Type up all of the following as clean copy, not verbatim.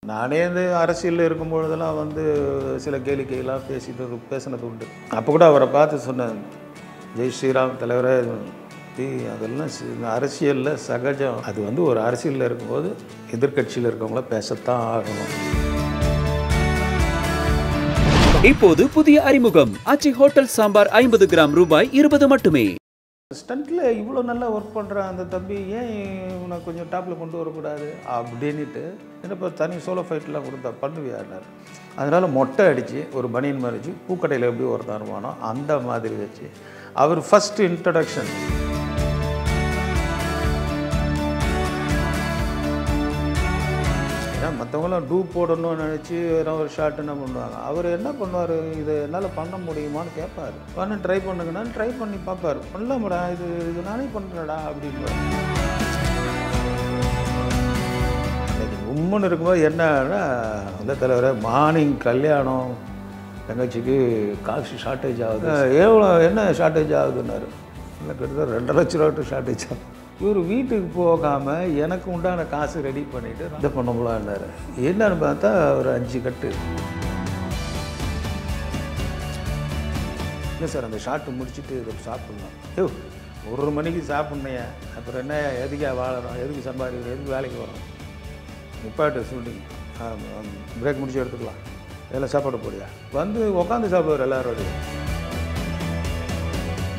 நானே வந்து அரசியலில் இருக்கும்பொழுதெல்லாம் வந்து சில கேளிக்கையெல்லாம் பேசினது உண்டு. அப்போ கூட அவரை பார்த்து சொன்னேன், ஜெய் ஸ்ரீராம் தலைவரே, அதெல்லாம் அரசியலில் சகஜம். அது வந்து ஒரு அரசியலில் இருக்கும்போது எதிர்கட்சியில் இருக்கவங்கள பேசத்தான் ஆகணும். இப்போது புதிய அறிமுகம் ஆச்சி ஹோட்டல் சாம்பார் 50 கிராம் ரூபாய் 20 மட்டுமே. ஸ்டண்ட்டில் இவ்வளோ நல்லா ஒர்க் பண்ணுற அந்த தம்பி ஏன் இவனை கொஞ்சம் டாப்பில் கொண்டு வரக்கூடாது அப்படின்ட்டு என்னப்போ தனி சோலோ ஃபைட்லாம் கொடுத்தா பண்ணுவியாருனார். அதனால் மொட்டை அடித்து ஒரு பனியன் மறைச்சி பூக்கடையில் எப்படி ஒருத்தன் வருவானோ அந்த மாதிரி வச்சு அவர் ஃபஸ்ட்டு இன்ட்ரடக்ஷன். ஏன்னா மற்றவங்களாம் டூ போடணும்னு நினச்சி ஏதோ ஒரு ஷார்ட் என்ன பண்ணுவாங்க. அவர் என்ன பண்ணுவார், இதை என்னால் பண்ண முடியுமான்னு கேட்பார். பண்ண ட்ரை பண்ணுங்கன்னா ட்ரை பண்ணி பார்ப்பார். பண்ணலாமடா, இது நானே பண்ணுறேடா அப்படின்வார். உம்முன்னு இருக்கும்போது என்னன்னா, அந்த தலைவரை மார்னிங் கல்யாணம், தங்கச்சிக்கு காசு ஷார்ட்டேஜ் ஆகுது. எவ்வளோ என்ன ஷார்ட்டேஜ் ஆகுதுன்னாரு. இல்லை கிட்டத்தட்ட 2.5 லட்ச ரூபா ஷார்ட்டேஜ் ஆகுது. இவர் வீட்டுக்கு போகாமல் எனக்கு உண்டான காசு ரெடி பண்ணிவிட்டு இதை பண்ணலான்னார். என்னன்னு பார்த்தா ஒரு 5 கட்டு. இல்லை சார், அந்த ஷார்ட்டு முடிச்சுட்டு இதை சாப்பிட்லாம். 1 மணிக்கு சாப்பிட்ணைய அப்புறம் என்ன, எதுக்கா வாழறோம், எதுக்கு சம்பாதிக்கிறோம், எதுக்கு வேலைக்கு வரோம், நிப்பாட்டு ஷூட்டிங் பிரேக் முடிச்சு எடுத்துக்கலாம், எல்லாம் சாப்பாடு போடியா வந்து உட்காந்து சாப்பிடுவார் எல்லாரோடைய.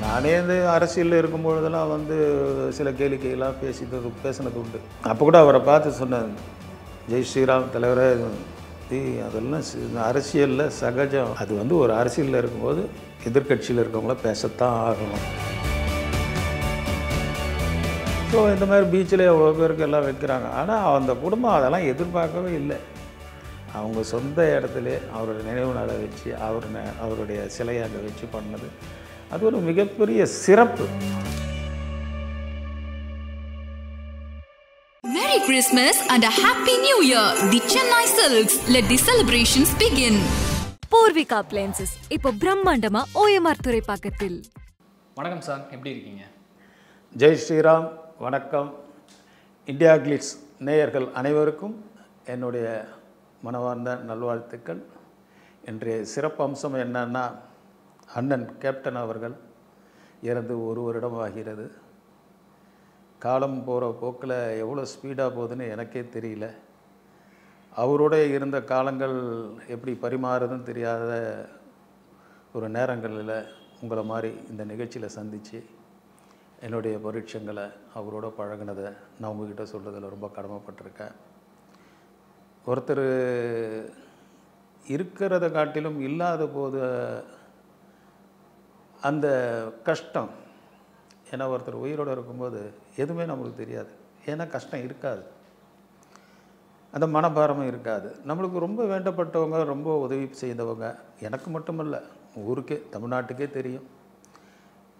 நானே வந்து அரசியலில் இருக்கும்பொழுதெல்லாம் வந்து சில கேளிக்கையெல்லாம் பேசினது உண்டு. அப்போ கூட அவரை பார்த்து சொன்னேன், ஜெய் ஸ்ரீராம் தலைவரே, அதெல்லாம் அரசியலில் சகஜம். அது வந்து ஒரு அரசியலில் இருக்கும்போது எதிர்கட்சியில் இருக்கவங்கள பேசத்தான் ஆகணும். ஸோ இந்த மாதிரி பீச்சில் எவ்வளோ பேருக்கு எல்லாம் வைக்கிறாங்க. ஆனால் அந்த குடும்பம் அதெல்லாம் எதிர்பார்க்கவே இல்லை. அவங்க சொந்த இடத்துல அவரோட நினைவு நாளை வச்சு அவருடைய சிலையை அங்கே வச்சு பண்ணது அது ஒரு மிகப்பெரிய சிறப்பு. Merry Christmas and a Happy New Year. The Chennai Silks. Let the celebrations begin. Poorvika appliances இப்போ பிரம்மாண்டமா OMR துறைப்பாக்கத்தில். வணக்கம் சார், எப்படி இருக்கீங்க? ஜெய் ஸ்ரீராம். வணக்கம். இந்தியா கிளிட்ஸ் நேயர்கள் அனைவருக்கும் என்னுடைய மனவார்ந்த நல்வாழ்த்துக்கள். இன்றைய சிறப்பு அம்சம் என்னன்னா, அண்ணன் கேப்டன் அவர்கள் இறந்து 1 வருடம் ஆகிறது. காலம் போகிற போக்கில் எவ்வளோ ஸ்பீடாக போகுதுன்னு எனக்கே தெரியல. அவரோட இருந்த காலங்கள் எப்படி பரிமாறுதுன்னு தெரியாத ஒரு நேரங்களில் உங்களை மாதிரி இந்த நிகழ்ச்சியில் சந்தித்து என்னுடைய பரீட்சங்களை அவரோட பழகினதை நான் உங்ககிட்ட சொல்கிறதில் ரொம்ப கடமைப்பட்டிருக்கேன். ஒருத்தர் இருக்கிறத காட்டிலும் இல்லாத போது அந்த கஷ்டம், ஏன்னா ஒருத்தர் உயிரோடு இருக்கும்போது எதுவுமே நம்மளுக்கு தெரியாது. ஏன்னா கஷ்டம் இருக்காது, அந்த மனபாரமும் இருக்காது. நம்மளுக்கு ரொம்ப வேண்டப்பட்டவங்க, ரொம்ப உதவி செய்தவங்க, எனக்கு மட்டுமல்ல ஊருக்கே தமிழ்நாட்டுக்கே தெரியும்.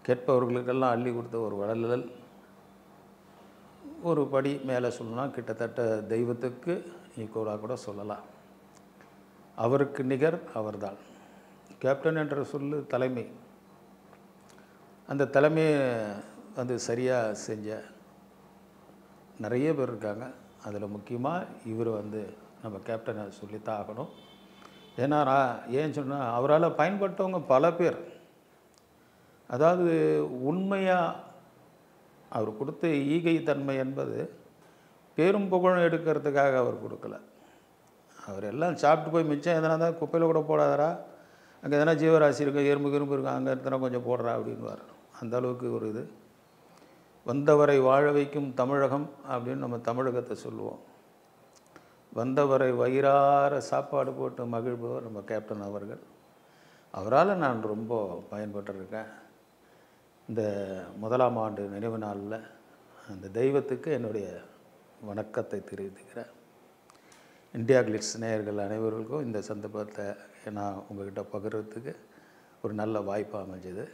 கேட்பவர்களுக்கெல்லாம் அள்ளி கொடுத்த ஒரு வள்ளல். ஒரு படி மேலே சொல்லணும்னா கிட்டத்தட்ட தெய்வத்துக்கு ஈக்குவலாக கூட சொல்லலாம். அவருக்கு நிகர் அவர்தான். கேப்டன் என்ற சொல்லு தலைமை. அந்த தலைமையை வந்து சரியாக செஞ்ச நிறைய பேர் இருக்காங்க. அதில் முக்கியமாக இவர் வந்து நம்ம கேப்டனை சொல்லித்தான் ஆகணும். ஏன்னா ஏன் சொன்னால், அவரால் பயன்பட்டவங்க பல பேர். அதாவது உண்மையாக அவர் கொடுத்த ஈகை தன்மை என்பது பேரும் புகழும் எடுக்கிறதுக்காக அவர் கொடுக்கல. அவர் எல்லாம் சாப்பிட்டு போய் மிச்சம் எதனா தான் குப்பையில் கூட போடாதரா, அங்கே எதனா ஜீவராசி இருக்கும், எறும்பு கிரும்பு இருக்கும், அங்கே எத்தனை கொஞ்சம் போடுறா அப்படின்வார். அந்த அளவுக்கு ஒரு இது. வந்தவரை வாழ வைக்கும் தமிழகம் அப்படின்னு நம்ம தமிழகத்தை சொல்லுவோம். வந்தவரை வயிறார சாப்பாடு போட்டு மகிழ்பவர் நம்ம கேப்டன் அவர்கள். அவரால் நான் ரொம்ப பயன்பட்டிருக்கேன். இந்த 1ஆம் ஆண்டு நினைவு நாளில் அந்த தெய்வத்துக்கு என்னுடைய வணக்கத்தை தெரிவித்துக்கிறேன். இந்தியா கிளிட்ஸ் நேயர்கள் அனைவர்களுக்கும் இந்த சந்தர்ப்பத்தை நான் உங்கள்கிட்ட பகிர்றதுக்கு ஒரு நல்ல வாய்ப்பாக அமைஞ்சது.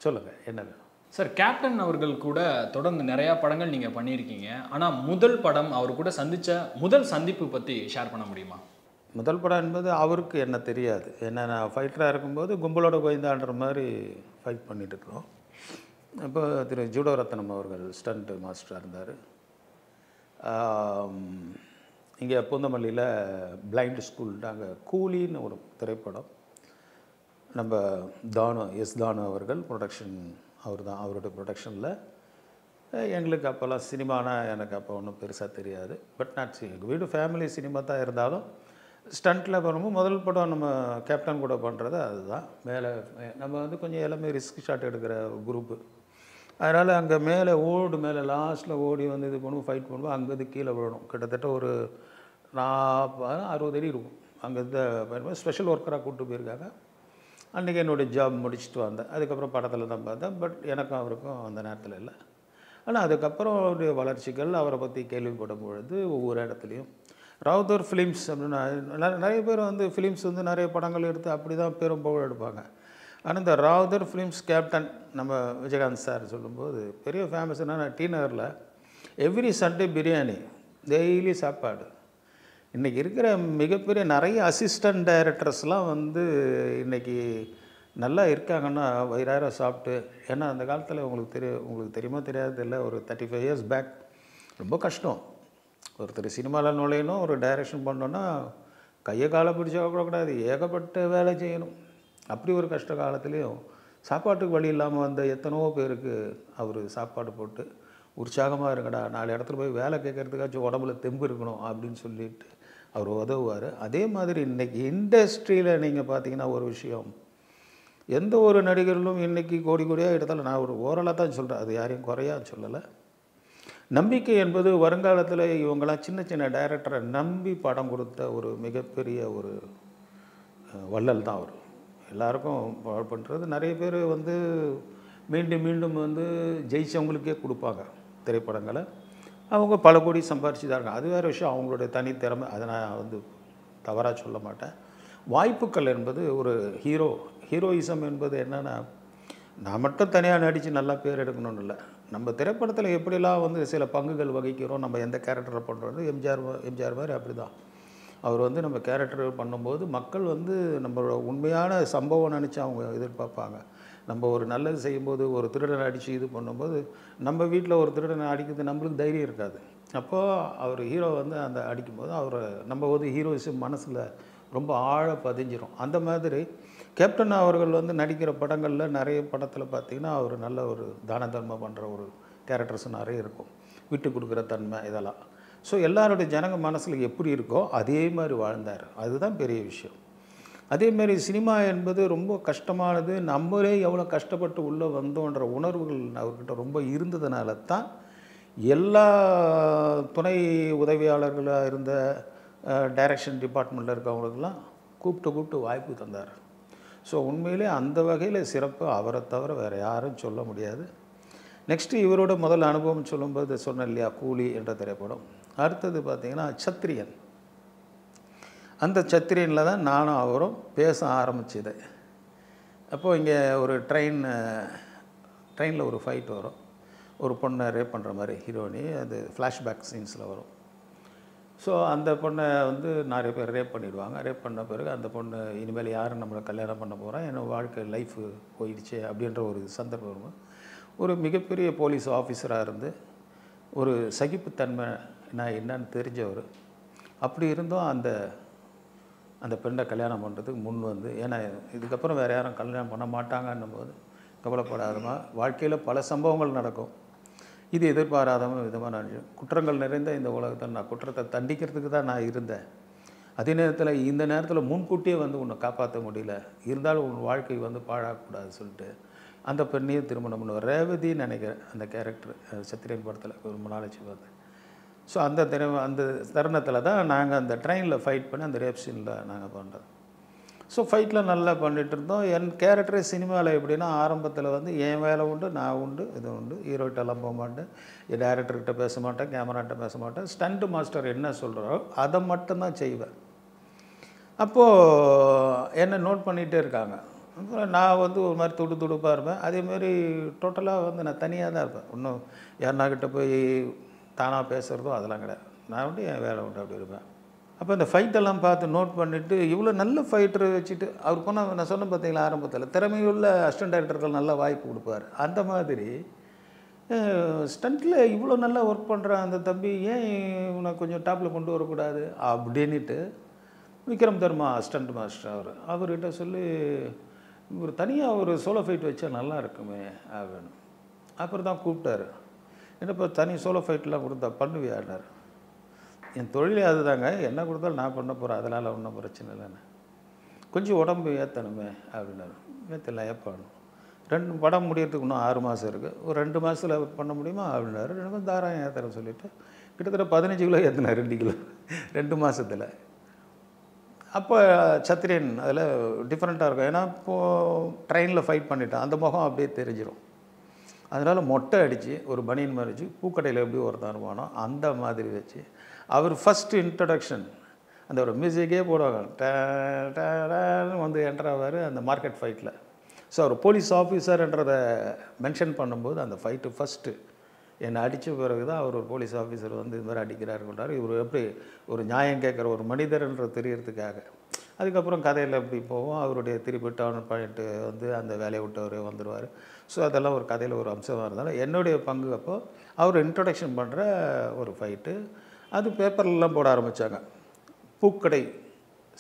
சொல்லுங்கள், என்ன வேணும் சார்? கேப்டன் அவர்கள் கூட தொடர்ந்து நிறையா படங்கள் நீங்கள் பண்ணியிருக்கீங்க. ஆனால் முதல் படம் அவர் கூட சந்தித்த முதல் சந்திப்பு பற்றி ஷேர் பண்ண முடியுமா? முதல் படம் என்பது அவருக்கு என்ன தெரியாது. ஏன்னா நான் ஃபைட்டராக இருக்கும்போது கும்பலோட கோயந்தான்ற மாதிரி ஃபைட் பண்ணிகிட்டு இருக்கிறோம். இப்போ திரு ஜூடோ ரத்னம் அவர்கள் ஸ்டண்ட் மாஸ்டராக இருந்தார். இங்கே பூந்தமல்லியில் பிளைண்ட் ஸ்கூல்ட்டு அங்கே கூலின்னு ஒரு திரைப்படம், நம்ம தானு அவர்கள் ப்ரொடக்ஷன், அவருடைய ப்ரொடக்ஷனில். எங்களுக்கு அப்போல்லாம் சினிமானா எனக்கு அப்போ ஒன்றும் பெருசாக தெரியாது. பட் எங்கள் வீடு ஃபேமிலி சினிமா தான் இருந்தாலும் ஸ்டண்ட்டில் பண்ணும்போது முதல் படம் நம்ம கேப்டன் கூட பண்ணுறது அதுதான். மேலே நம்ம வந்து கொஞ்சம் எல்லாமே ரிஸ்க் ஷாட் எடுக்கிற குரூப்பு. அதனால் அங்கே மேலே மேலே லாஸ்ட்டில் ஓடி வந்து இது பண்ணுவோம், ஃபைட் பண்ணுவோம். அங்கேருந்து கீழே விழணும். கிட்டத்தட்ட ஒரு 40-60 அடி இருக்கும். அங்கேருந்து ஸ்பெஷல் ஒர்க்கராக கூப்பிட்டு போயிருக்காங்க. அன்றைக்கி என்னுடைய ஜாப் முடிச்சுட்டு வந்தேன். அதுக்கப்புறம் படத்தில் தான் பார்த்தேன். பட் எனக்கும் அவருக்கும் அந்த நேரத்தில் இல்லை. ஆனால் அதுக்கப்புறம் அவருடைய வளர்ச்சிகள் அவரை பற்றி கேள்விப்படும் பொழுது ஒவ்வொரு இடத்துலையும் ராவுத்தர் ஃபிலிம்ஸ் அப்படின்னா நிறைய பேர் வந்து ஃபிலிம்ஸ் வந்து நிறைய படங்கள் எடுத்து அப்படி தான் பெரும் புகழ் எடுப்பாங்க. ஆனால் இந்த ராவுத்தர் ஃபிலிம்ஸ் கேப்டன் நம்ம விஜயகாந்த் சார் சொல்லும்போது பெரிய ஃபேமஸ் என்னன்னா, டி நகரில் எவ்ரி சண்டே பிரியாணி, டெய்லி சாப்பாடு. இன்றைக்கி இருக்கிற மிகப்பெரிய நிறைய அசிஸ்டன்ட் டைரக்டர்ஸ்லாம் வந்து இன்றைக்கி நல்லா இருக்காங்கன்னா வயிறார சாப்பிட்டு. ஏன்னா அந்த காலத்தில் உங்களுக்கு தெரியுமா தெரியாது இல்லை, ஒரு 35 இயர்ஸ் பேக் ரொம்ப கஷ்டம். ஒருத்தர் சினிமாவில் நுழையணும், ஒரு டைரக்ஷன் பண்ணோன்னா கையை காலை பிடிச்சா கூட கூடாது, ஏகப்பட்ட வேலை செய்யணும். அப்படி ஒரு கஷ்ட காலத்துலேயும் சாப்பாட்டுக்கு வழி இல்லாமல் வந்த எத்தனையோ பேருக்கு அவர் சாப்பாடு போட்டு உற்சாகமாக இருங்கடா, 4 இடத்துல போய் வேலை கேட்குறதுக்காச்சும் உடம்புல தெம்பு இருக்கணும் அப்படின்னு சொல்லிட்டு அவர் உதவுவார். அதே மாதிரி இன்றைக்கி இண்டஸ்ட்ரியில் நீங்கள் பார்த்தீங்கன்னா ஒரு விஷயம், எந்த ஒரு நடிகர்களும் இன்றைக்கி கோடியாக எடுத்தாலும் நான் ஒரு ஓரலாக தான் சொல்கிறேன், அது யாரையும் குறையாக சொல்லலை. நம்பிக்கை என்பது வருங்காலத்தில் இவங்களாம் சின்ன சின்ன டைரக்டரை நம்பி படம் கொடுத்த ஒரு மிகப்பெரிய ஒரு வள்ளல் தான் அவர். எல்லாருக்கும் பண்ணுறது நிறைய பேர் வந்து மீண்டும் மீண்டும் வந்து ஜெயிச்சவங்களுக்கே கொடுப்பாங்க திரைப்படங்களை. அவங்க பல கோடி சம்பாரிச்சு தான் இருக்காங்க. அது வேறு விஷயம், அவங்களுடைய தனித்திறமை, அதை நான் வந்து தவறாக சொல்ல மாட்டேன். வாய்ப்புகள் என்பது ஒரு ஹீரோயிசம் என்பது என்னென்னா, நான் மட்டும் தனியாக நடித்து நல்லா பேர் எடுக்கணும்னு இல்லை. நம்ம திரைப்படத்தில் எப்படிலாம் வந்து சில பங்குகள் வகிக்கிறோம், நம்ம எந்த கேரக்டரை பண்ணுறது. எம்ஜிஆர் மாதிரி அப்படி தான். அவர் வந்து நம்ம கேரக்டர் பண்ணும்போது மக்கள் வந்து நம்மளோட உண்மையான சம்பவம் நினச்சி அவங்க எதிர்பார்ப்பாங்க. நம்ம ஒரு நல்லது செய்யும்போது, ஒரு திருடனை அடித்து இது பண்ணும்போது, நம்ம வீட்டில் ஒரு திருடனை அடிக்கிறது நம்மளுக்கு தைரியம் இருக்காது. அப்போது அவர் ஹீரோ வந்து அந்த அடிக்கும்போது அவரை நம்ம வந்து ஹீரோயிசம் மனசில் ரொம்ப ஆழ பதிஞ்சிரும். அந்த மாதிரி கேப்டன் அவர்கள் வந்து நடிக்கிற படங்களில் நிறைய படத்தில் பார்த்திங்கன்னா அவர் நல்ல ஒரு தான தர்மம் பண்ணுற ஒரு கேரக்டர்ஸ் நிறைய இருக்கும், விட்டு கொடுக்குற தன்மை இதெல்லாம். ஸோ எல்லாருடைய ஜனங்க மனசில் எப்படி இருக்கோ அதே மாதிரி வாழ்ந்தார். அதுதான் பெரிய விஷயம். அதேமாரி சினிமா என்பது ரொம்ப கஷ்டமானது. நம்மளே எவ்வளோ கஷ்டப்பட்டு உள்ளே வந்தோன்ற உணர்வுகள் அவர்கிட்ட ரொம்ப இருந்ததுனால தான் எல்லா துணை உதவியாளர்களாக இருந்த டைரக்ஷன் டிபார்ட்மெண்ட்டில் இருக்கவங்களுக்கெல்லாம் கூப்பிட்டு வாய்ப்பு தந்தார். ஸோ உண்மையிலே அந்த வகையில் சிறப்பு அவரை தவிர வேறு யாரும் சொல்ல முடியாது. நெக்ஸ்ட்டு இவரோட முதல் அனுபவம் சொல்லும்போது சொன்னேன் இல்லையா, கூலி என்ற திரைப்படம். அடுத்தது பார்த்திங்கன்னா சத்திரியன். அந்த சத்திரியனில் தான் நானும் அவரும் பேச ஆரம்பிச்சது. அப்போது இங்கே ஒரு ட்ரெயினில் ஒரு ஃபைட் வரும், ஒரு பொண்ணை ரேப் பண்ணுற மாதிரி ஹீரோனி, அது ஃப்ளாஷ்பேக் சீன்ஸில் வரும். ஸோ அந்த பொண்ணை வந்து நிறைய பேர் ரேப் பண்ணிடுவாங்க. ரேப் பண்ண பிறகு அந்த பொண்ணு இனிமேல் யாரும் நம்மளை கல்யாணம் பண்ண போகிறோம், என்னோட வாழ்க்கை லைஃபு போயிடுச்சு அப்படின்ற ஒரு சந்தர்ப்பம் வரும்போது ஒரு மிகப்பெரிய போலீஸ் ஆஃபீஸராக இருந்து ஒரு சகிப்புத்தன்மை நான் என்னன்னு தெரிஞ்சவர். அப்படி இருந்தும் அந்த பெண்ணை கல்யாணம் பண்ணுறதுக்கு முன் வந்து, ஏன்னா இதுக்கப்புறம் வேறு யாரும் கல்யாணம் பண்ண மாட்டாங்கன்னும் போது கவலைப்படாதமா, வாழ்க்கையில் பல சம்பவங்கள் நடக்கும், இது எதிர்பாராத விதமாக நான் குற்றங்கள் நிறைந்த இந்த உலகத்தில் நான் குற்றத்தை தண்டிக்கிறதுக்கு தான் நான் இருந்தேன். அதே நேரத்தில் இந்த நேரத்தில் முன்கூட்டியே வந்து உன்னை காப்பாற்ற முடியல, இருந்தாலும் உன் வாழ்க்கை வந்து பாழாகக்கூடாது சொல்லிட்டு அந்த பெண்ணையும் திருமணம் பண்ணுவார். ரேவதின்னு நினைக்கிறேன் அந்த கேரக்டர் சத்திரியன் படத்தில் ரொம்ப நாளைச்சு பார்த்தேன். ஸோ அந்த தருணத்தில் தான் நாங்கள் அந்த ட்ரெயினில் ஃபைட் பண்ணி அந்த ரேப் சீனில் நாங்கள் பண்ணுறோம். ஸோ ஃபைட்டில் நல்லா பண்ணிகிட்டு இருந்தோம். என் கேரக்டரே சினிமாவில் எப்படின்னா, ஆரம்பத்தில் வந்து என் வேலை உண்டு, நான் உண்டு, இது உண்டு, ஹீரோட்டெல்லாம் போக மாட்டேன், என் டேரக்டர்கிட்ட பேச மாட்டேன், கேமராட்ட பேச மாட்டேன், ஸ்டண்ட் மாஸ்டர் என்ன சொல்கிறாரோ அதை மட்டும்தான் செய்வேன். அப்போது என்னை நோட் பண்ணிகிட்டே இருக்காங்க. அப்புறம் நான் வந்து ஒரு மாதிரி துடுப்பாக இருப்பேன். அதேமாரி டோட்டலாக வந்து நான் தனியாக தான் இருப்பேன். இன்னும் யாருனாக்கிட்ட போய் தானாக பேசுகிறதோ அதெல்லாம் கிடையாது. நான் வந்து என் வேலை உண்டு அப்படி இருப்பேன். அப்போ இந்த ஃபைட்டெல்லாம் பார்த்து நோட் பண்ணிவிட்டு, இவ்வளோ நல்ல ஃபைட்டரை வச்சுட்டு அவர் போனால், நான் சொன்ன பார்த்தீங்களா ஆரம்பத்தில், திறமையுள்ள அசிஸ்டன்ட் டைரக்டர்கள் நல்லா வாய்ப்பு கொடுப்பார். அந்த மாதிரி ஸ்டண்ட்டில் இவ்வளோ நல்லா ஒர்க் பண்ணுற அந்த தம்பி ஏன் இவனை கொஞ்சம் டாப்பில் கொண்டு வரக்கூடாது அப்படின்ட்டு விக்ரம் தர்மா ஸ்டண்ட் மாஸ்டர் அவர்கிட்ட சொல்லி ஒரு தனியாக ஒரு சோலோ ஃபைட் வச்சா நல்லா இருக்குமே அப்படின்னு. அப்புறம் தான் கூப்பிட்டாரு. என்னப்பா தனி சோலோ ஃபைட்லாம் கொடுத்தா பண்ணுவியானார். என் தொழிலே அதுதாங்க, என்ன கொடுத்தாலும் நான் பண்ண போகிறேன், அதனால் ஒன்றும் பிரச்சனை இல்லைன்னு. கொஞ்சம் உடம்பு ஏற்றணுமே அப்படின்னாரு. ஏற்றல ஏற்பாடு 2 படம் முடியறதுக்கு இன்னும் 6 மாதம் இருக்குது, ஒரு 2 மாதத்தில் பண்ண முடியுமா அப்படின்னாரு. எனக்கு தாராயம் ஏற்றுறேன்னு சொல்லிவிட்டு கிட்டத்தட்ட 15 கிலோ ஏற்றினேன் 2 கிலோ 2 மாதத்தில். அப்போ சத்திரியன் அதில் டிஃப்ரெண்ட்டாக இருக்கும். ஏன்னா இப்போது ட்ரெயினில் ஃபைட் பண்ணிட்டேன், அந்த முகம் அப்படியே தெரிஞ்சிடும். அதனால் மொட்டை அடித்து ஒரு பனியன் மாதிரி வச்சு பூக்கடையில் எப்படி ஒருத்தன் இருப்பானோ அந்த மாதிரி வச்சு அவர் ஃபஸ்ட்டு இன்ட்ரடக்ஷன் அந்த ஒரு மியூசிக்கே போடுவாங்க, வந்து என்ட்ராவார் அந்த மார்க்கெட் ஃபைட்டில். ஸோ அவர் போலீஸ் ஆஃபீஸர்ன்றதை மென்ஷன் பண்ணும்போது அந்த ஃபைட்டு ஃபஸ்ட்டு என்னை அடித்த பிறகு தான் அவர் ஒரு போலீஸ் ஆஃபீஸர் வந்து இது மாதிரி அடிக்கிறாருன்றார். இவர் எப்படி ஒரு நியாயம் கேட்குற ஒரு மனிதர்ன்ற தெரியறதுக்காக. அதுக்கப்புறம் கதையில் எப்படி போவோம், அவருடைய திருப்பி டவுன் பாயிண்ட்டு வந்து அந்த வேலையை விட்டு அவர் வந்துடுவார். ஸோ அதெல்லாம் ஒரு கதையில் ஒரு அம்சமாக இருந்தாலும் என்னுடைய பங்கு அப்போது அவர் இன்ட்ரொடக்ஷன் பண்ணுற ஒரு ஃபைட்டு. அது பேப்பர்லாம் போட ஆரம்பித்தாங்க, பூக்கடை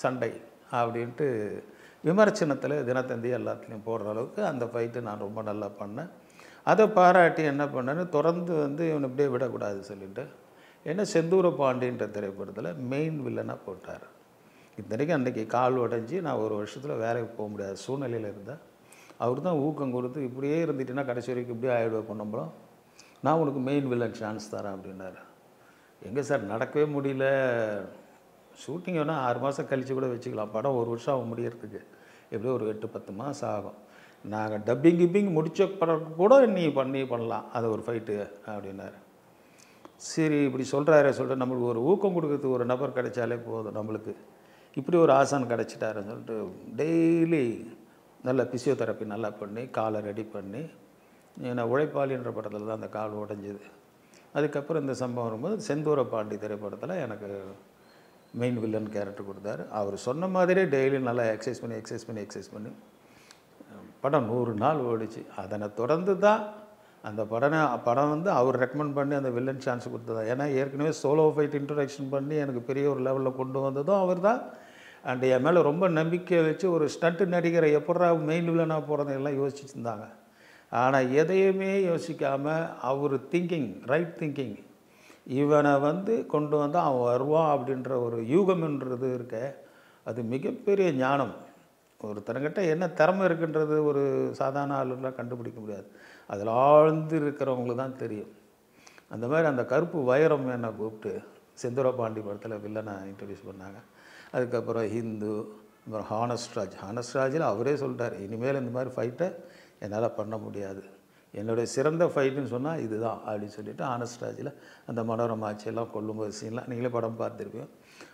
சண்டை அப்படின்ட்டு விமர்சனத்தில் தினத்தந்தி எல்லாத்துலேயும் போடுற அளவுக்கு அந்த ஃபைட்டு நான் ரொம்ப நல்லா பண்ணேன். அதை பாராட்டி என்ன பண்ணேன்னு தொடர்ந்து வந்து இவனை இப்படியே விடக்கூடாது சொல்லிட்டு என்ன செந்தூர பாண்டின்ற திரைப்படத்தில் மெயின் வில்லனாக போட்டார். இத்தனைக்கும் அன்றைக்கி கால் உடஞ்சி நான் ஒரு வருஷத்தில் வேலைக்கு போக முடியாத சூழ்நிலையில் இருந்தேன். அவர் தான் ஊக்கம் கொடுத்து இப்படியே இருந்துட்டுன்னா கடைசி வரைக்கும் இப்படியே ஆகிடுவேன் பொண்ணம்பளம், நான் உனக்கு மெயின் வில்லன் சான்ஸ் தரேன் அப்படின்னாரு. எங்கே சார் நடக்கவே முடியல, ஷூட்டிங் வேணால் 6 மாதம் கழித்து கூட வச்சுக்கலாம், படம் 1 வருஷம் ஆகும் முடியறதுக்கு, எப்படியோ ஒரு 8-10 மாதம் ஆகும், நாங்கள் டப்பிங் முடித்த படம் கூட நீ பண்ணலாம் அது ஒரு ஃபைட்டு அப்படின்னாரு. சரி இப்படி சொல்லிட்டு நம்மளுக்கு ஒரு ஊக்கம் கொடுக்கறதுக்கு ஒரு நபர் கிடைச்சாலே போதும், நம்மளுக்கு இப்படி ஒரு ஆசான் கிடச்சிட்டாருன்னு சொல்லிட்டு டெய்லி நல்ல பிசியோதெரப்பி நல்லா பண்ணி காலை ரெடி பண்ணி, ஏன்னா உழைப்பாளின்ற படத்தில் தான் அந்த கால் உடைஞ்சிது. அதுக்கப்புறம் இந்த சம்பவம் வரும்போது செந்தூர பாண்டி திரைப்படத்தில் எனக்கு மெயின் வில்லன் கேரக்டர் கொடுத்தாரு. அவர் சொன்ன மாதிரியே டெய்லி நல்லா எக்ஸசைஸ் பண்ணி படம் 100 நாள் ஓடிச்சு. அதனை தொடர்ந்து தான் அந்த படம் வந்து அவர் ரெக்கமெண்ட் பண்ணி அந்த வில்லன் சான்ஸ் கொடுத்ததா. ஏன்னா ஏற்கனவே சோலோ ஃபைட் இன்ட்ரடக்ஷன் பண்ணி எனக்கு பெரிய ஒரு லெவலில் கொண்டு வந்ததும் அவர் தான். அண்ட் என் மேலே ரொம்ப நம்பிக்கை வச்சு ஒரு ஸ்டண்ட் நடிகரை எப்படா மெயின் வில்லனாக போகிறத எல்லாம் யோசிச்சுட்டு இருந்தாங்க. ஆனால் எதையுமே யோசிக்காமல் அவர் ரைட் திங்கிங் இவனை வந்து கொண்டு வந்தால் அவன் வருவான் அப்படின்ற ஒரு யூகம்ன்றது இருக்க, அது மிகப்பெரிய ஞானம். ஒருத்தரங்கிட்ட என்ன திறமை இருக்குன்றது ஒரு சாதாரண ஆளுலாம் கண்டுபிடிக்க முடியாது, அதில் ஆழ்ந்து இருக்கிறவங்களுக்கு தான் தெரியும். அந்த மாதிரி அந்த கருப்பு வைரம் என்னை கூப்பிட்டு செந்தூர பாண்டி படத்தில் வில்லனை இன்ட்ரடியூஸ் பண்ணாங்க. அதுக்கப்புறம் ஹிந்து, அப்புறம் ஹானஸ்ராஜில் அவரே சொல்லிட்டார், இனிமேல் இந்த மாதிரி ஃபைட்டை என்னால் பண்ண முடியாது, என்னுடைய சிறந்த ஃபைட்டுன்னு சொன்னால் இதுதான் அப்படின்னு சொல்லிவிட்டு ஹானஸ்ராஜில் அந்த மனோரமா ஆட்சியெல்லாம் கொல்லும்போது சீன்லாம் நீங்களே படம் பார்த்துருப்பீங்க.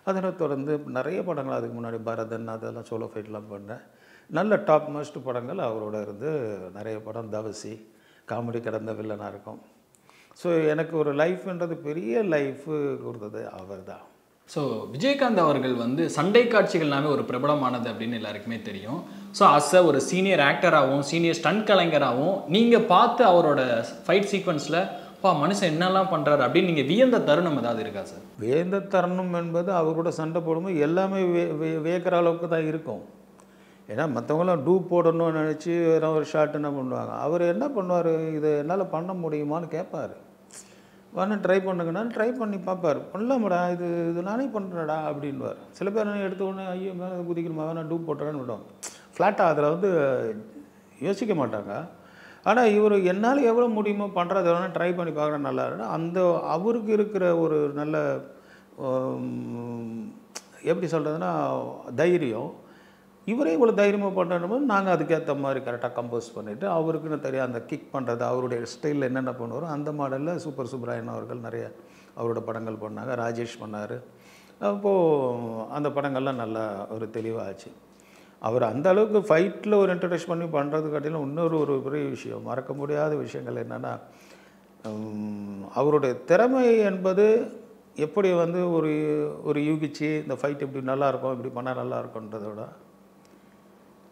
அதனை தொடர்ந்து நிறைய படங்கள் அதுக்கு முன்னாடி பரதன் அதெல்லாம் சோலோ ஃபைட்லாம் பண்ணேன். நல்ல டாப் மோஸ்ட் படங்கள் அவரோட இருந்து நிறைய படம், தவசி காமெடி கடந்த வில்லனாக இருக்கும். ஸோ எனக்கு ஒரு லைஃப்ன்றது பெரிய லைஃபு கொடுத்தது அவர் தான். ஸோ விஜயகாந்த் அவர்கள் வந்து சண்டை காட்சிகள்னாவே ஒரு பிரபலமானது அப்படின்னு எல்லாருக்குமே தெரியும். ஸோ ஒரு சீனியர் ஆக்டராகவும் சீனியர் ஸ்டண்ட் கலைஞராகவும் நீங்கள் பார்த்து அவரோட ஃபைட் சீக்வன்ஸில் மனுஷன் என்னெல்லாம் பண்ணுறாரு அப்படின்னு நீங்கள் வியந்த தருணம் ஏதாவது இருக்கா சார்? வியந்த தருணம் என்பது அவரோட சண்டை போடும்போது எல்லாமே வியக்கிற அளவுக்கு தான் இருக்கும். ஏன்னா மற்றவங்களாம் டூப் போடணும்னு நினச்சி ஏதோ ஒரு ஷார்ட் என்ன பண்ணுவாங்க, அவர் என்ன பண்ணுவார், இதை என்னால் பண்ண முடியுமான்னு கேட்பார். வேணா ட்ரை பண்ணுங்கன்னா ட்ரை பண்ணி பார்ப்பார், பண்ணலாமடா இது நானே பண்ணுறேடா அப்படின்வார். சில பேர் எடுத்த உடனே ஐயோ மேலே குதிக்கணுமா வேணா டூப் போட்டுறான்னு விடுவாங்க, ஃப்ளாட்டாக அதில் வந்து யோசிக்க மாட்டாங்க. ஆனால் இவர் என்னால் எவ்வளோ முடியுமோ பண்ணுறது வேணால் ட்ரை பண்ணி பார்க்குறேன் நல்லா இருக்குன்னா அந்த அவருக்கு இருக்கிற ஒரு நல்ல எப்படி சொல்கிறதுனா தைரியம், இவரே இவ்வளோ தைரியமாக பண்ணும்போது நாங்கள் அதுக்கேற்ற மாதிரி கரெக்டாக கம்போஸ் பண்ணிவிட்டு அவருக்குன்னு தெரியும் அந்த கிக் பண்ணுறது அவருடைய ஸ்டைலில் என்னென்ன பண்ணுவாரோ அந்த மாடலில் சூப்பர் சுப்ராயன் அவர்கள் நிறைய அவரோட படங்கள் பண்ணாங்க, ராஜேஷ் பண்ணார். அப்போது அந்த படங்கள்லாம் நல்லா ஒரு தெளிவாகிச்சு. அவர் அந்த அளவுக்கு ஃபைட்டில் ஒரு இன்ட்ரடியூஸ் பண்ணி பண்ணுறது காட்டிலும் இன்னொரு பெரிய விஷயம், மறக்க முடியாத விஷயங்கள் என்னென்னா அவருடைய திறமை என்பது எப்படி வந்து ஒரு யூகிச்சு இந்த ஃபைட் இப்படி நல்லாயிருக்கும் இப்படி பண்ணால் நல்லாயிருக்குன்றத விட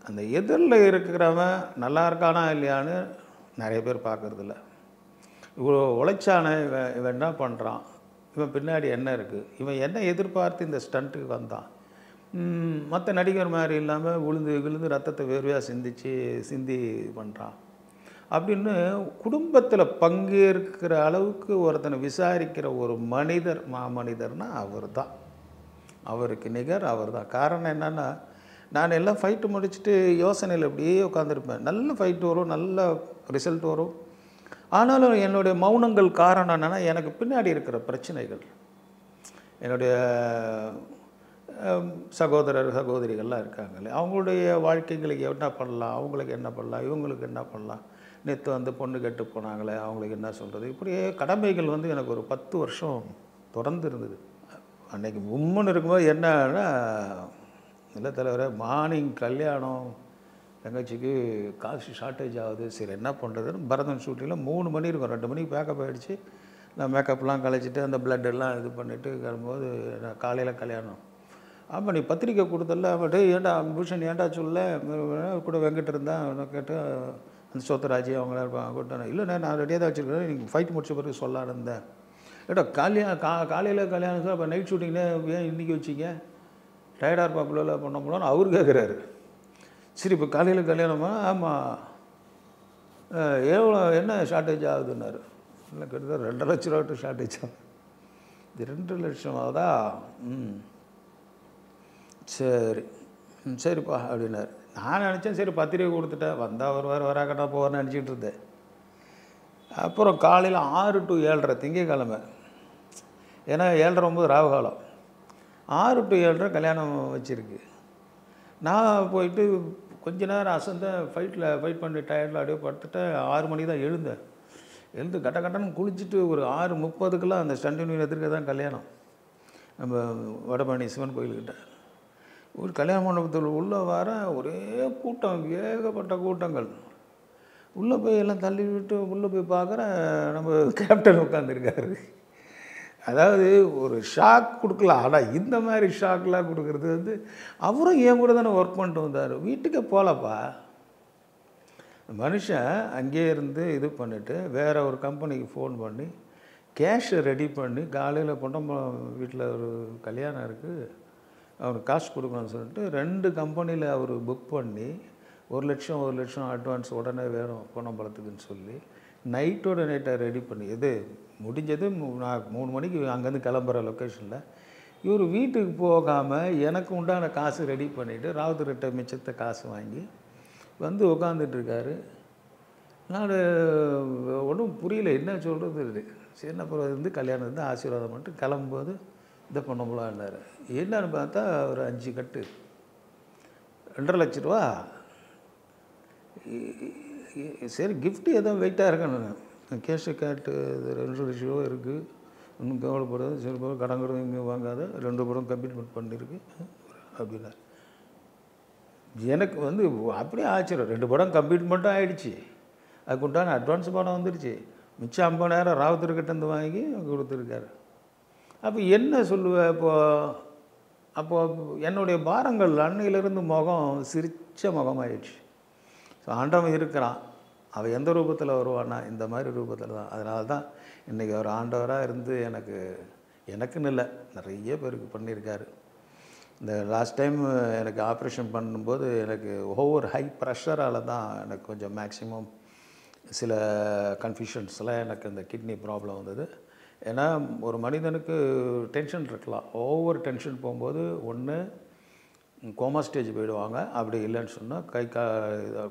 அந்த எதிரில் இருக்கிறவன் நல்லா இருக்கானா இல்லையான்னு நிறைய பேர் பார்க்குறதில்ல. இவ்வளோ உழைச்சானே இவன் என்ன பண்ணுறான், இவன் பின்னாடி என்ன இருக்குது, இவன் என்ன எதிர்பார்த்து இந்த ஸ்டண்ட்டுக்கு வந்தான், மற்ற நடிகர் மாதிரி இல்லாமல் விழுந்து ரத்தத்தை வேர்வையாக சிந்தி பண்ணுறான் அப்படின்னு குடும்பத்தில் பங்கேற்கிற அளவுக்கு ஒருத்தனை விசாரிக்கிற ஒரு மனிதர், மாமனிதர்னால் அவர் தான். அவருக்கு நிகர் அவர் தான். காரணம் என்னென்னா, நான் எல்லாம் ஃபைட்டு முடிச்சுட்டு யோசனையில் அப்படியே உட்காந்துருப்பேன். நல்ல ஃபைட்டு வரும், நல்ல ரிசல்ட் வரும். ஆனாலும் என்னுடைய மௌனங்கள் காரணம் என்னென்னா, எனக்கு பின்னாடி இருக்கிற பிரச்சனைகள், என்னுடைய சகோதரிகள்லாம் இருக்காங்களே, அவங்களுடைய வாழ்க்கைகளுக்கு என்ன பண்ணலாம், அவங்களுக்கு என்ன பண்ணலாம், இவங்களுக்கு என்ன பண்ணலாம், நேற்று வந்து பொண்ணு கெட்டு போனாங்களே அவங்களுக்கு என்ன சொல்கிறது, இப்படியே கடமைகள் வந்து எனக்கு ஒரு 10 வருஷம் தொடர்ந்து இருந்தது. அன்றைக்கி உம்முன்னு இருக்கும்போது என்னன்னா, இல்லை தலைவரே மார்னிங் கல்யாணம், தங்கச்சிக்கு காசு ஷார்ட்டேஜ் ஆகுது, சரி என்ன பண்ணுறதுன்னு பரதன் ஷூட்டிங்கில் 3 மணி இருக்கும், 2 மணிக்கு பேக்கப் ஆகிடுச்சு. நான் மேக்கப்லாம் கழிச்சிட்டு அந்த பிளட்டெல்லாம் இது பண்ணிவிட்டு வரும்போது காலையில் கல்யாணம். ஆமாம் நீ பத்திரிக்கை கொடுத்தல, பட் ஏன்டா பூஷன் ஏன்டா சொல்ல கூட வெங்கிட்டு இருந்தான் கேட்டு அந்த சோத்தராஜி அவங்கள கூட்டானே, இல்லைண்ணே நான் ரெடியாக தான் வச்சுருக்கேன், நீங்கள் ஃபைட் முடிச்ச பிறகு சொல்லலாம் இருந்தேன். ஏட்டா காலையில் கல்யாணம் சார், அப்போ நைட் ஷூட்டிங்னே ஏன் இன்றைக்கி வச்சிங்க, டயர்டாக இருப்பாப்புல பண்ண முடியும்னு அவர் கேட்குறாரு. சரி இப்போ காலையில் கல்யாணமா, ஆமாம் எவ்வளோ என்ன ஷார்ட்டேஜ் ஆகுதுன்னாரு. இல்லை கிட்டத்தட்ட 2.5 லட்ச ரூபா ஷார்ட்டேஜ் ஆகுது. இது 2 லட்சம் ஆகுதா, சரி சரிப்பா அப்படின்னாரு. நான் நினச்சேன் சரி பத்திரிக்கை கொடுத்துட்டேன், வந்தால் வராக்கட்டா போவார்னு நினச்சிக்கிட்டு இருந்தேன். அப்புறம் காலையில் 6 to 7:30 திங்கக்கிழமை, ஏன்னா 7:30 ராவுகாலம், 6 to 7:30 கல்யாணம் வச்சுருக்கு. நான் போயிட்டு கொஞ்ச நேரம் அசந்தேன், ஃபைட் பண்ணி டயர்டில் அப்படியே படுத்துட்டேன். 6 மணிக்கு தான் எழுந்து கட்டன்னு குளிச்சுட்டு ஒரு 6:30க்கெல்லாம் அந்த ஸ்டண்ட் எதிர்க்க தான் கல்யாணம், நம்ம வடபழனி சிவன் கோயில்கிட்ட. ஒரு கல்யாண மண்டபத்தில் உள்ளே வர ஒரே கூட்டம், ஏகப்பட்ட கூட்டங்கள். உள்ளே போய் எல்லாம் தள்ளி விட்டு உள்ளே போய் பார்க்குறேன், நம்ம கேப்டன் உட்காந்துருக்காரு. அதாவது ஒரு ஷாக் கொடுக்கலாம், ஆனால் இந்த மாதிரி ஷாக்லாம் கொடுக்குறது வந்து, அவரும் என் கூட தானே ஒர்க் பண்ணிட்டு வந்தார், வீட்டுக்கே போகலப்பா. மனுஷன் அங்கேயே இருந்து இது பண்ணிவிட்டு வேறு ஒரு கம்பெனிக்கு ஃபோன் பண்ணி கேஷை ரெடி பண்ணி, காலையில் பொன்னம்பலம் வீட்டில் ஒரு கல்யாணம் இருக்குது, அவனுக்கு காசு கொடுக்கணும்னு சொல்லிட்டு 2 கம்பெனியில் அவர் புக் பண்ணி 1 லட்சம் அட்வான்ஸ் உடனே வேணும் பொன்னம்பலத்துக்குன்னு சொல்லி நைட்டோட நைட்டாக ரெடி பண்ணி, இது முடிஞ்சது நான் 3 மணிக்கு அங்கேருந்து கிளம்புற லொக்கேஷனில், இவர் வீட்டுக்கு போகாமல் எனக்கு உண்டான காசு ரெடி பண்ணிவிட்டு ராவுத்தர்கிட்ட மிச்சத்தை காசு வாங்கி வந்து உட்காந்துட்ருக்காரு. நான் ஒன்றும் புரியல என்ன சொல்கிறது. சரி அப்புறம் இருந்து கல்யாணம் இருந்து ஆசீர்வாதம் பண்ணிட்டு கிளம்பும்போது இதை பண்ணமுலான்னாரு. என்னன்னு பார்த்தா ஒரு 5 கட்டு 2.5 லட்ச ரூபா. சரி கிஃப்ட்டு எதுவும் வெயிட்டாக இருக்கணும், கேஷை கேட்டு 2 லட்ச ரூபா இருக்குது, இன்னும் கவலைப்படுறது, சரி போய் கடங்கிறது இங்கே வாங்காத, 2 படம் கமிட்மெண்ட் பண்ணியிருக்கு அப்படின்னா. எனக்கு வந்து அப்படியே ஆச்சரியம், 2 படம் கமிட்மெண்ட்டும் ஆகிடுச்சு, அதுக்கு உண்டான அட்வான்ஸ் பணம் வந்துடுச்சு, மிச்சம் 50,000 ராவுத்தர்கிட்டேருந்து வாங்கி கொடுத்துருக்காரு. அப்போ என்ன சொல்லுவேன் அப்போது என்னுடைய பாரங்கள் அன்னையிலேருந்து முகம் சிரித்த முகமாயிடுச்சு. ஸோ ஆண்டவன் இருக்கிறான், அவன் எந்த ரூபத்தில் வருவானா, இந்த மாதிரி ரூபத்தில் தான். அதனால தான் இன்றைக்கி அவர் ஆண்டவராக இருந்து எனக்குன்னு இல்லை நிறைய பேருக்கு பண்ணியிருக்காரு. இந்த லாஸ்ட் டைம் எனக்கு ஆப்ரேஷன் பண்ணும்போது எனக்கு ஓவர் ஹை ப்ரெஷரால் தான் எனக்கு கொஞ்சம் மேக்ஸிமம் சில கன்ஃபியூஷன்ஸ்லாம் எனக்கு இந்த கிட்னி ப்ராப்ளம் வந்தது. ஏன்னா ஒரு மனிதனுக்கு டென்ஷன் இருக்கலாம், ஓவர் டென்ஷன் போகும்போது ஒன்று கோமா ஸ்டேஜ் போயிடுவாங்க, அப்படி இல்லைன்னு சொன்னால்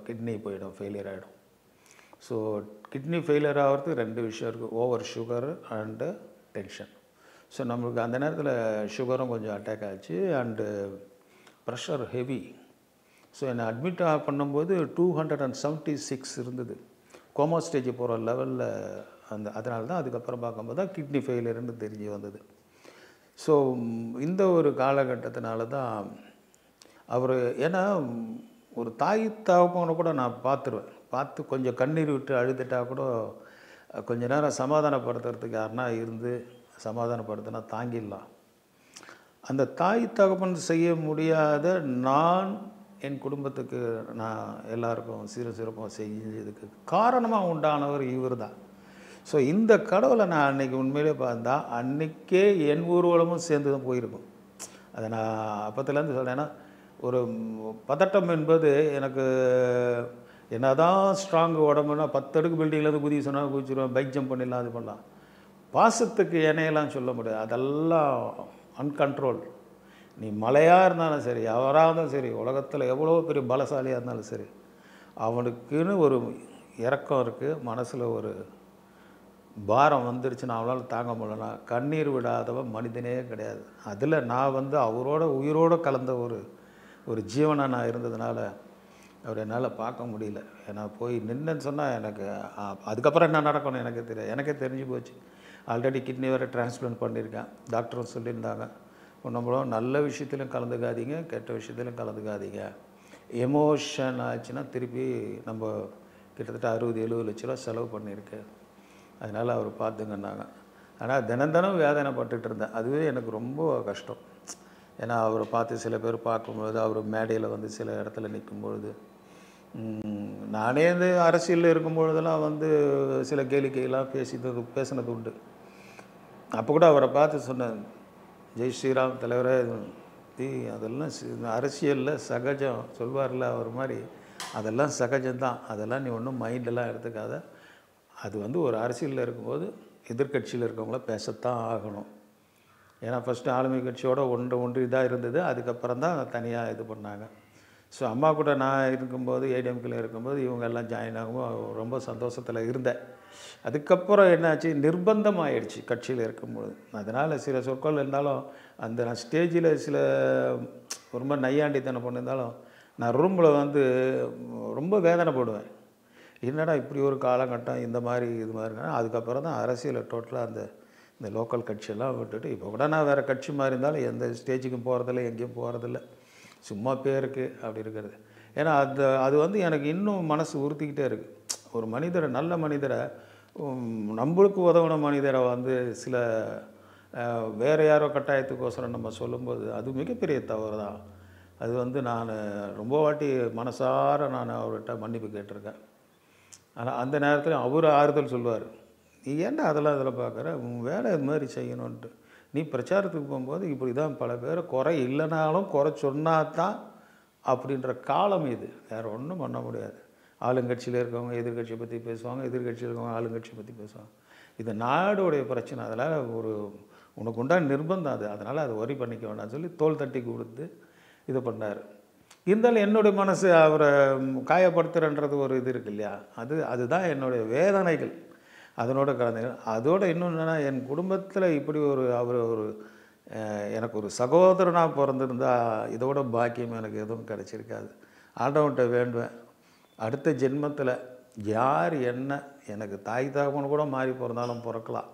கிட்னி போயிடும், ஃபெயிலியர் ஆகிடும். ஸோ கிட்னி ஃபெயிலியர் ஆகிறது 2 விஷயம் இருக்குது, over sugar and tension. So நம்மளுக்கு அந்த நேரத்தில் சுகரும் கொஞ்சம் அட்டாக் ஆச்சு அண்டு ப்ரெஷர் ஹெவி. ஸோ என்னை அட்மிட் பண்ணும்போது 276 இருந்தது, கோமா ஸ்டேஜ் போகிற லெவலில். அதனால தான் அதுக்கப்புறம் பார்க்கும்போது தான் கிட்னி ஃபெயிலியர்னு தெரிய வந்தது. ஸோ இந்த ஒரு காலகட்டத்தினால தான் அவர், ஏன்னா ஒரு தாய் தகப்பனை கூட நான் பார்த்து கொஞ்சம் கண்ணீர் விட்டு அழுதுட்டா கூட கொஞ்ச நேரம் சமாதானப்படுத்துறதுக்கு யாருன்னா இருந்து சமாதானப்படுத்தினா தாங்கிடலாம். அந்த தாய் தகப்பன் செய்ய முடியாத நான் என் குடும்பத்துக்கு நான் எல்லாருக்கும் சிறப்பாக செஞ்சதுக்கு காரணமாக உண்டானவர் இவர் தான். ஸோ இந்த கடவுளை நான் அன்றைக்கி உண்மையிலே பார்த்தா அன்றைக்கே என் ஊர்வலமும் சேர்ந்து தான் போயிருக்கும். அதை நான் அப்போத்துலேருந்து சொல்கிறேன். ஏன்னா ஒரு பதட்டம் என்பது எனக்கு என்னதான் ஸ்ட்ராங்கு உடம்புனா 10 அடுக்கு பில்டிங்லேருந்து குதி சொன்னால் குதிச்சிடுவேன், பைக் ஜம்ப் பண்ணிடலாம், அது பண்ணலாம். பாசத்துக்கு இணையெல்லாம் சொல்ல முடியாது, அதெல்லாம் அன்கண்ட்ரோல். நீ மலையாக இருந்தாலும் சரி, யாராக இருந்தாலும் சரி, உலகத்தில் எவ்வளோ பெரிய பலசாலியாக இருந்தாலும் சரி, அவனுக்குன்னு ஒரு இறக்கம் இருக்குது, மனசில் ஒரு பாரம் வந்துடுச்சுன்னா அவளால் தாங்க முடியலன்னா கண்ணீர் விடாதவன் மனிதனே கிடையாது. அதில் நான் வந்து அவரோட உயிரோடு கலந்த ஒரு ஜீவனாக நான் இருந்ததுனால அவர் என்னால் பார்க்க முடியல. ஏன்னா போய் நின்றுன்னு சொன்னால் எனக்கு அதுக்கப்புறம் என்ன நடக்கணும் எனக்கே தெரியாது. எனக்கே தெரிஞ்சு போச்சு. ஆல்ரெடி கிட்னி வேறு டிரான்ஸ்பிளான்ட் பண்ணியிருக்கேன். டாக்டரும் சொல்லியிருந்தாங்க, நம்மளும் நல்ல விஷயத்துலையும் கலந்துக்காதீங்க, கெட்ட விஷயத்துலையும் கலந்துக்காதீங்க. எமோஷன் ஆச்சுன்னா திருப்பி நம்ம கிட்டத்தட்ட 60-70 லட்ச ரூபா செலவு பண்ணியிருக்கேன். அதனால் அவர் பார்த்துங்கன்னாங்க. ஆனால் தினம் வேதனைப்பட்டுட்டு இருந்தேன். அதுவே எனக்கு ரொம்ப கஷ்டம். ஏன்னா அவரை பார்த்து சில பேர் பார்க்கும்பொழுது, அவர் மேடையில் வந்து சில இடத்துல நிற்கும்பொழுது, நானே வந்து அரசியலில் இருக்கும்பொழுதெல்லாம் வந்து சில கேளிக்கையெல்லாம் பேசினது உண்டு. அப்போ கூட அவரை பார்த்து சொன்னேன், ஜெய் ஸ்ரீராம் தலைவரே, அதெல்லாம் அரசியலில் சகஜம் சொல்வார்ல அவர் மாதிரி, அதெல்லாம் சகஜம்தான், அதெல்லாம் நீ ஒன்றும் மைண்டெல்லாம் எடுத்துக்காத. அது வந்து ஒரு அரசியலில் இருக்கும்போது எதிர்கட்சியில் இருக்கவங்கள பேசத்தான் ஆகணும். ஏன்னா ஃபஸ்ட்டு ஆளுமை கட்சியோட ஒன்று இதாக இருந்தது, அதுக்கப்புறம் தான் தனியாக இது பண்ணாங்க. ஸோ அம்மா கூட நான் இருக்கும்போது ஏடிஎம்கில் இருக்கும்போது இவங்க எல்லாம் ஜாயின் ஆகும்போது ரொம்ப சந்தோஷத்தில் இருந்தேன். அதுக்கப்புறம் என்னாச்சு, நிர்பந்தம் ஆகிடுச்சு கட்சியில் இருக்கும்போது. அதனால் சில சொற்கள் இருந்தாலும் அந்த நான் ஸ்டேஜில் சில ரொம்ப நையாண்டித்தனம் பண்ணியிருந்தாலும் நான் ரூமில் வந்து ரொம்ப வேதனைப்படுவேன். என்னடா இப்படி ஒரு காலகட்டம் இந்த மாதிரி இது மாதிரினா. அதுக்கப்புறம் தான் அரசியலில் டோட்டலாக இந்த லோக்கல் கட்சியெல்லாம் விட்டுட்டு இப்போ கூட நான் வேறு கட்சி மாதிரி இருந்தாலும் எந்த ஸ்டேஜுக்கும் போகிறதில்ல, எங்கேயும் போகிறதில்ல, சும்மா பேருக்கு அப்படி இருக்கிறது. ஏன்னா அது வந்து எனக்கு இன்னும் மனசு உறுத்திக்கிட்டே இருக்குது. ஒரு மனிதரை, நல்ல மனிதரை, நம்மளுக்கு உதவின மனிதரை வந்து சில வேறு யாரோ கட்டாயத்துக்கோசரம் நம்ம சொல்லும்போது அது மிகப்பெரிய தவறு தான். அது வந்து நான் ரொம்ப வாட்டி மனசார நான் அவர்கிட்ட மன்னிப்பு கேட்டிருக்கேன். ஆனால் அந்த நேரத்தில் அவர் ஆறுதல் சொல்லுவார், நீ ஏன்டா அதெல்லாம் இதில் பார்க்குற, உன் வேலை இது மாதிரி செய்யணுன்ட்டு. நீ பிரச்சாரத்துக்கு போகும்போது இப்படி தான் பல பேர் குறை இல்லைனாலும் குறை சொன்னாதான் அப்படின்ற காலம் இது. வேறு ஒன்றும் பண்ண முடியாது. ஆளுங்கட்சியில் இருக்கவங்க எதிர்கட்சியை பற்றி பேசுவாங்க, எதிர்கட்சியில் இருக்கவங்க ஆளுங்கட்சியை பற்றி பேசுவாங்க. இது நாடோடைய பிரச்சனை. அதனால் உனக்கு உண்டான நிர்பந்தம் அது. அதனால் அதை ஒரி பண்ணிக்க வேண்டாம்னு சொல்லி தோள் தட்டி கொடுத்து இது பண்ணார். இருந்தாலும் என்னுடைய மனசு அவரை காயப்படுத்துகிறன்றது ஒரு இது இருக்கு இல்லையா, அதுதான் என்னுடைய வேதனைகள் அதனோட கலந்துகள். அதோடு இன்னொன்று என்னென்னா, என் குடும்பத்தில் இப்படி அவர் எனக்கு ஒரு சகோதரனாக பிறந்திருந்தால் இதோட பாக்கியம் எனக்கு எதுவும் கிடச்சிருக்காது. ஆண்டவன்கிட்ட வேண்டுவேன், அடுத்த ஜென்மத்தில் யார் என்ன எனக்கு தாய் தகவன் கூட மாறி பிறந்தாலும் பிறக்கலாம்.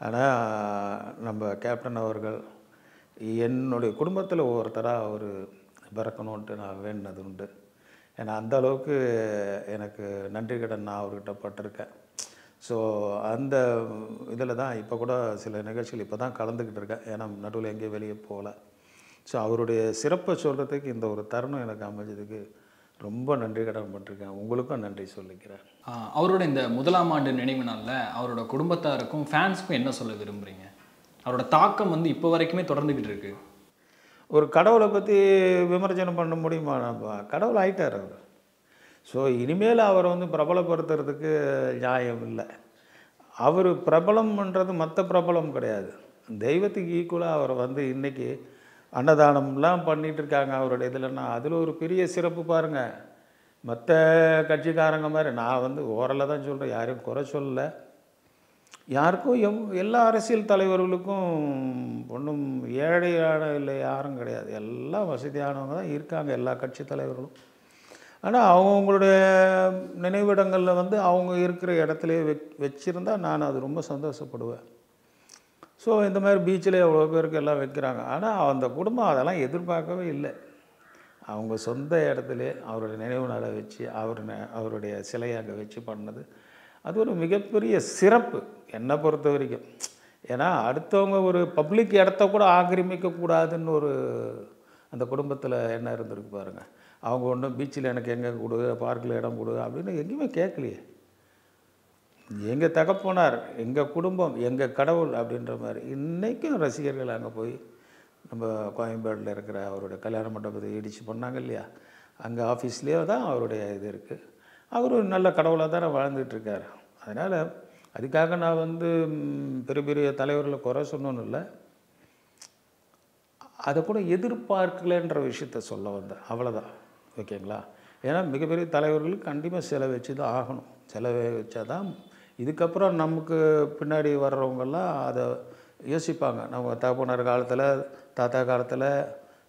ஆனால் நம்ம கேப்டன் அவர்கள் என்னுடைய குடும்பத்தில் ஒவ்வொருத்தராக அவர் பிறக்கணுன்ட்டு நான் வேண்டினது உண்டு. ஏன்னா அந்த அளவுக்கு எனக்கு நன்றி கடன் நான் அவர்கிட்ட பட்டிருக்கேன். ஸோ அந்த இதில் தான் இப்போ கூட சில நிகழ்ச்சிகள் இப்போ தான் கலந்துக்கிட்டு இருக்கேன். ஏன்னா நடுவில் எங்கேயும் வெளியே போகல. ஸோ அவருடைய சிறப்பை சொல்கிறதுக்கு இந்த ஒரு தருணம் எனக்கு அமைஞ்சதுக்கு ரொம்ப நன்றி கடன் பட்டிருக்கேன். உங்களுக்கும் நன்றி சொல்லிக்கிறேன். அவரோட இந்த 1ஆம் ஆண்டு நினைவு நாளில் அவரோட குடும்பத்தாருக்கும் ஃபேன்ஸுக்கும் என்ன சொல்ல விரும்புகிறீங்க? அவரோட தாக்கம் வந்து இப்போ வரைக்குமே தொடர்ந்துக்கிட்டு இருக்குது. ஒரு கடவுளை பற்றி விமர்சனம் பண்ண முடியுமா? கடவுள் ஆகிட்டார் அவர். ஸோ இனிமேல் அவரை வந்து பிரபலப்படுத்துறதுக்கு நியாயம் இல்லை. அவர் பிரபலம்ன்றது மற்ற பிரபலம் கிடையாது, தெய்வத்துக்கு ஈக்குவலாக அவரை வந்து இன்றைக்கி அன்னதானம்லாம் பண்ணிகிட்டு இருக்காங்க அவருடைய இதில்னா. அதில் ஒரு பெரிய சிறப்பு பாருங்கள். மற்ற கட்சிக்காரங்க மாதிரி நான் வந்து ஓரளவு தான் சொல்கிறேன், யாரையும் குறை சொல்லலை. யாருக்கும் எல்லா அரசியல் தலைவர்களுக்கும் ஒன்றும் ஏழையான இல்லை யாரும் கிடையாது, எல்லாம் வசதியானவங்க தான் இருக்காங்க எல்லா கட்சி தலைவர்களும். ஆனால் அவங்களுடைய நினைவிடங்களில் வந்து அவங்க இருக்கிற இடத்துலையே வச்சுருந்தா நான் அது ரொம்ப சந்தோஷப்படுவேன். ஸோ இந்த மாதிரி பீச்சில் எவ்வளோ பேருக்கு எல்லாம் வைக்கிறாங்க. ஆனால் அந்த குடும்பம் அதெல்லாம் எதிர்பார்க்கவே இல்லை. அவங்க சொந்த இடத்துல அவருடைய நினைவு நாளை வச்சு அவருடைய சிலையை அங்கே வச்சு பண்ணது அது ஒரு மிகப்பெரிய சிறப்பு என்னை பொறுத்த வரைக்கும். ஏன்னா அடுத்தவங்க ஒரு பப்ளிக் இடத்த கூட ஆக்கிரமிக்கக்கூடாதுன்னு ஒரு அந்த குடும்பத்தில் என்ன இருந்திருக்கு பாருங்கள். அவங்க ஒன்றும் பீச்சில் எனக்கு எங்கே கொடு, பார்க்கில் இடம் கொடு அப்படின்னு எங்கேயுமே கேட்கலையே. எங்கள் தகப்பனார், எங்கள் குடும்பம், எங்கள் கடவுள் அப்படின்ற மாதிரி இன்றைக்கும் ரசிகர்கள் அங்கே போய் நம்ம கோயம்பேடில் இருக்கிற அவருடைய கல்யாண மண்டபத்தை இடித்து பண்ணாங்க இல்லையா, அங்கே ஆஃபீஸ்லேயே தான் அவருடைய இது இருக்குது. அவர் ஒரு நல்ல கடவுளாக தான் வாழ்ந்துட்டுருக்கார். அதனால் அதுக்காக நான் வந்து பெரிய பெரிய தலைவர்களை குறை சொன்னோன்னு இல்லை, அதை கூட எதிர்பார்க்கலைன்ற விஷயத்த சொல்ல வந்தேன், அவ்வளோதான். ஓகேங்களா? ஏன்னா மிகப்பெரிய தலைவர்களுக்கு கண்டிப்பாக செலவு வச்சு தான் ஆகணும். செலவு வச்சா தான் இதுக்கப்புறம் நமக்கு பின்னாடி வர்றவங்கெல்லாம் அதை யோசிப்பாங்க. நம்ம தகப்பனார் காலத்தில், தாத்தா காலத்தில்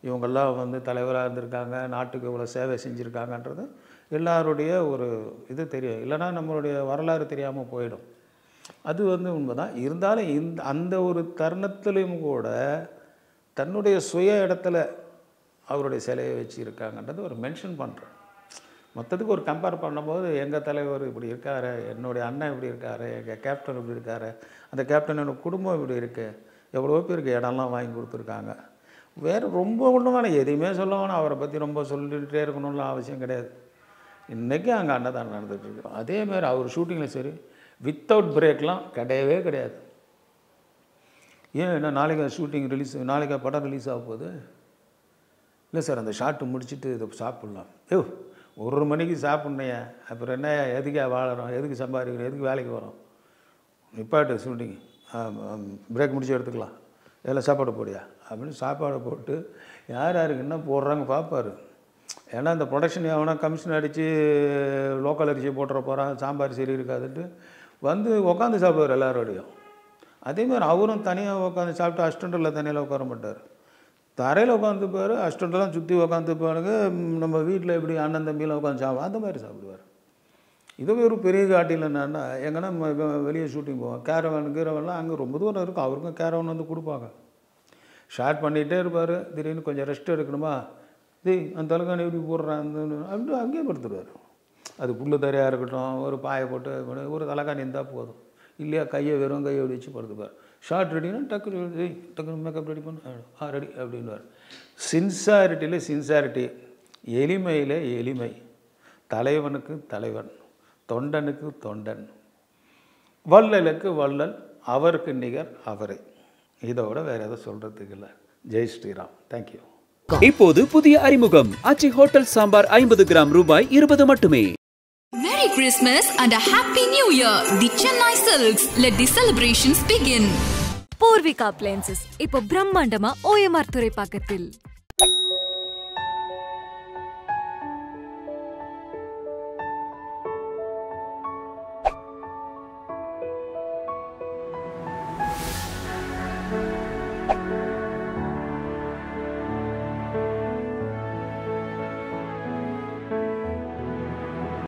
இவங்கெல்லாம் வந்து தலைவராக இருந்திருக்காங்க, நாட்டுக்கு இவ்வளோ சேவை செஞ்சுருக்காங்கன்றது எல்லாருடைய ஒரு இது தெரியும். இல்லைனா நம்மளுடைய வரலாறு தெரியாமல் போயிடும். அது வந்து உண்மை தான். இருந்தாலும் அந்த ஒரு தருணத்துலேயும் கூட தன்னுடைய சுய இடத்துல அவருடைய சிலையை வச்சு இருக்காங்கன்றது ஒரு மென்ஷன் பண்ணுறேன். மொத்தத்துக்கு ஒரு கம்பேர் பண்ணும்போது எங்கள் தலைவர் இப்படி இருக்கார், என்னுடைய அண்ணன் இப்படி இருக்கார், எங்கள் கேப்டன் இப்படி இருக்கார், அந்த கேப்டனோட குடும்பம் இப்படி இருக்குது, எவ்வளோ பேருக்கு இடம்லாம் வாங்கி கொடுத்துருக்காங்க. வேறு ரொம்ப ஒன்றும் வேணாம், எதையுமே சொல்ல வேணாம், அவரை பற்றி ரொம்ப சொல்லிகிட்டே இருக்கணும்னு அவசியம் கிடையாது. இன்றைக்கும் அங்கே அன்னதானம் நடந்துகிட்ருக்கு. அதேமாதிரி அவர் ஷூட்டிங்கில் சரி வித்தவுட் பிரேக்லாம் கிடையவே கிடையாது. ஏன் என்ன நாளைக்கு ஷூட்டிங் ரிலீஸ், நாளைக்கு படம் ரிலீஸ் ஆக போகுது, இல்லை சார் அந்த ஷாட்டு முடிச்சுட்டு இதை சாப்பிட்லாம். 1 மணிக்கு சாப்பிட்ணையா, அப்புறம் என்ன, எதுக்கே வாழறோம், எதுக்கு சம்பாதிக்கிறோம், எதுக்கு வேலைக்கு வரோம், நிப்பாட்டு ஷூட்டிங், பிரேக் முடிச்சு எடுத்துக்கலாம், எல்லாம் சாப்பாடு போடியா அப்படின்னு சாப்பாடு போட்டு யார் யாருக்கு என்ன போடுறாங்க பார்ப்பார். ஏன்னா இந்த ப்ரொடக்ஷன் எவனா கமிஷன் அடித்து லோக்கல் அரிசியை போட்டுற போகிறான், சாம்பார் சரி இருக்காதுன்ட்டு வந்து உட்காந்து சாப்பிடுவார் எல்லாரோடையும். அதேமாதிரி அவரும் தனியாக உட்காந்து சாப்பிட்டு அசிஸ்டண்ட்டில் தனியாக உட்கார மாட்டார், தரையில் உட்காந்துப்பார். அசிஸ்டண்ட்டெல்லாம் சுற்றி உட்காந்துப்பாருங்க. நம்ம வீட்டில் எப்படி அண்ணன் தம்பியெலாம் உட்காந்து சாப்பிடுவோம் அந்த மாதிரி சாப்பிடுவார். இதுவே ஒரு பெரிய காட்டில் என்னன்னா, எங்கன்னா வெளியே ஷூட்டிங் போவோம், கேரவன்லாம் அங்கே ரொம்ப தூரம் இருக்கும், அவருக்கும் கேரவன் வந்து கொடுப்பாங்க. ஷார்ட் பண்ணிகிட்டே இருப்பார். திடீர்னு கொஞ்சம் ரெஸ்ட் எடுக்கணுமா, அந்த தலைக்கான எப்படி போடுறான் அப்படின்னு அங்கேயே படுத்துடுவார். அது புல்லு தரையாக இருக்கட்டும், ஒரு பாயை போட்டு ஒரு தலைக்காணி இருந்தால் போதும், இல்லையா கையை வெறும் கையை வச்சு படுத்துப்பார். ஷார்ட் ரெடினா டக்குன்னு மேக்கப் ரெடி பண்ண ரெடி அப்படின்வார். சின்சாரிட்டியில் சின்சாரிட்டி, எளிமையில் எளிமை, தலைவனுக்கு தலைவன், தொண்டனுக்கு தொண்டன், வள்ளலுக்கு வள்ளல், அவருக்கு நிகர் அவரே. இதோட வேறு எதுவும் சொல்கிறதுக்கு இல்லை. ஜெய் ஸ்ரீராம். தேங்க்யூ. இப்போது புதிய அறிமுகம் ஆச்சி ஹோட்டல் சாம்பார் 50 கிராம் ரூபாய் 20 மட்டுமே. Merry Christmas and a Happy New Year. The Chennai Silks. Let the celebrations begin. Poorvika appliances இப்போ பிரம்மாண்டமா OMR துறைப்பாக்கத்தில்.